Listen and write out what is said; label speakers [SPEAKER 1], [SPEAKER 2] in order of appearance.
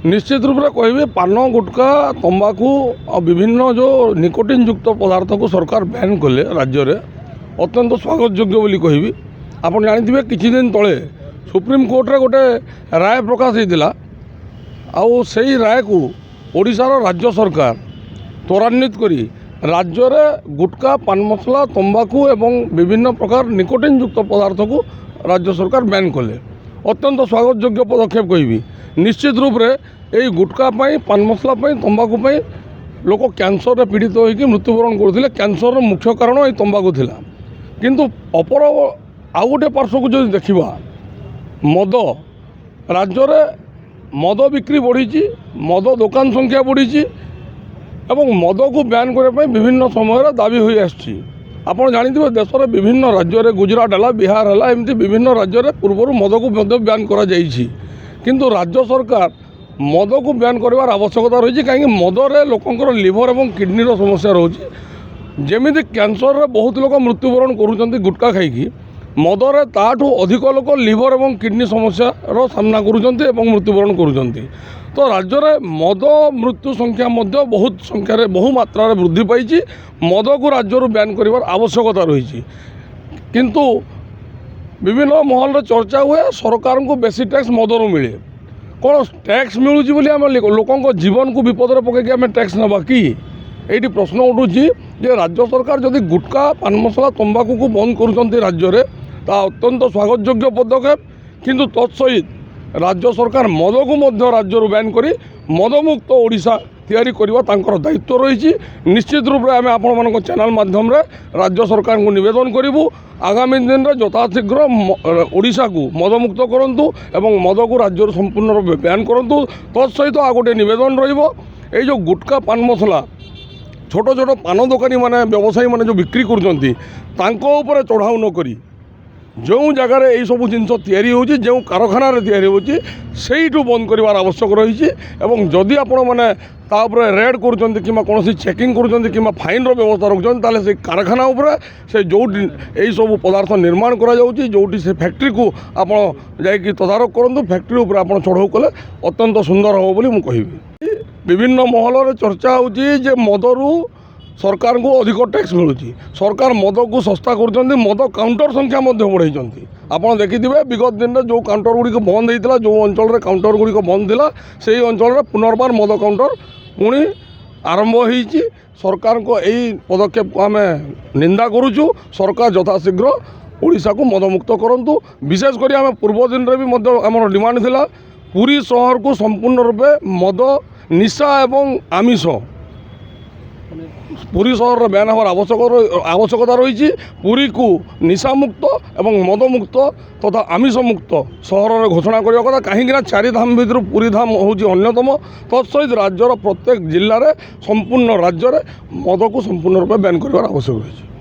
[SPEAKER 1] निश्चित रूप से कहि पान गुटखा तंबाकू और विभिन्न जो निकोटिन युक्त पदार्थ को सरकार बैन कले राज्य में अत्यंत स्वागत योग्य बोली कहि। आप जानते किछि दिन तले सुप्रीम कोर्ट रे गोटे राय प्रकाश होता आउ से राय को ओडिशार राज्य सरकार त्वरान्वित करी राज्य में गुटखा पान मसला तंबाकू एवं विभिन्न प्रकार निकोटिन युक्त पदार्थ को राज्य सरकार बैन कले अत्यंत स्वागत योग्य पदक्षेप कहि। निश्चित रूप से यही गुटखा पान मसला तंबाकू लोक कैंसर रे पीड़ित होकर मृत्युवरण करते। कैंसर मुख्य कारण ये तंबाकू थिला किंतु अपर आउ गोटे पार्श्व को जो देखा मद राज्य में मद बिक्री बढ़ी मद दुकान संख्या बढ़ी एवं मद को बैन करने विभिन्न समय दाबी हो आपड़ जानते देश में विभिन्न राज्य में गुजरात है बिहार है एमती विभिन्न राज्य में पूर्व मद को बैन कर किंतु राज्य सरकार मद को बैन कर आवश्यकता रही कहीं मदरे लोकंर लिवर और किडनी समस्या रोचे जमी कैंसर रे बहुत लोग मृत्युवरण करुँच गुटखा खाई मदरे ताठू अधिक लोक लिवर और किडनी समस्या सामना करुँच मृत्युवरण करुँच। तो राज्य में मद मृत्यु संख्या बहुत संख्यार बहु मात्रा वृद्धि पाई मद को राज्य बैन कर आवश्यकता रही किंतु विभिन्न महल चर्चा हुए सरकार को बेसी टैक्स मदरू मिले कौन टैक्स मिलूँ बोली आम लोकों जीवन को विपद पकईकि आम टैक्स नवा कि ये प्रश्न उठूँ राज्य सरकार जदि गुटखा पान मसला तंबाकू को बंद करुँच राज्य में ता अत्यंत स्वागत योग्य पदक्षेप किंतु तत्सहित राज्य सरकार मद को राज्य बैन कर मदमुक्त ओडिशा तैयारी करवा तांकर दायित्व रही। निश्चित रूप से आम आपण चैनल माध्यम राज्य सरकार को निवेदन करूँ आगामी दिन में यथाशीघ्र ओडिशा को मदमुक्त करूँ एवं मद को राज्य संपूर्ण रूप बैन करूँ। तत्सहित आ गोटे निवेदन रो गुटखा पान मसला छोट छोट पान दोकानी माने व्यवसायी माने जो बिक्री कर चढ़ाऊ न करी जो जगार यही सब जिन जो कारखाना से बंद कर आवश्यक रही जदि आपण मैंने रेड कर चेकिंग कर फाइन व्यवस्था रखुं से कारखाना से जो यही सब पदार्थ निर्माण कर से फैक्ट्री को आप तदारख करूँ फैक्ट्री उपर आप चढ़ाऊ कले अत्यंत सुंदर हम बोली कहि। विभिन्न महल चर्चा हो मदरू सरकार को अधिक टैक्स मिलूँ सरकार मद को सस्ता कर मद काउंटर संख्या बढ़ाई आपड़ देखिथे विगत दिन में जो काउंटर गुड़िक बंद होता जो अंचल काउंटर गुड़िक बंद था से अंचल पुनर्बार मद काउंटर पुणी आरंभ हो सरकार को यही पदक्षेप को आम निंदा करुचु। सरकार यथाशीघ्र ओडिशा को मदमुक्त करूँ। विशेषकर आम पूर्व दिन में भी आम डिमांड थिला पुरी शहर को संपूर्ण रूपे मद निशा एवं आमिष पुरी शहर बैन हमार आवश्यकता रही पुरी को निशा मुक्त एवं मद मुक्त तथा आमिष मुक्त शहर में घोषणा करने कथा कहीं चारि धाम भितर पुरी धाम हूँ अन्यतम। तत्सहित राज्यर प्रत्येक जिले में संपूर्ण राज्य में मद को संपूर्ण रूप बैन कर आवश्यक रही।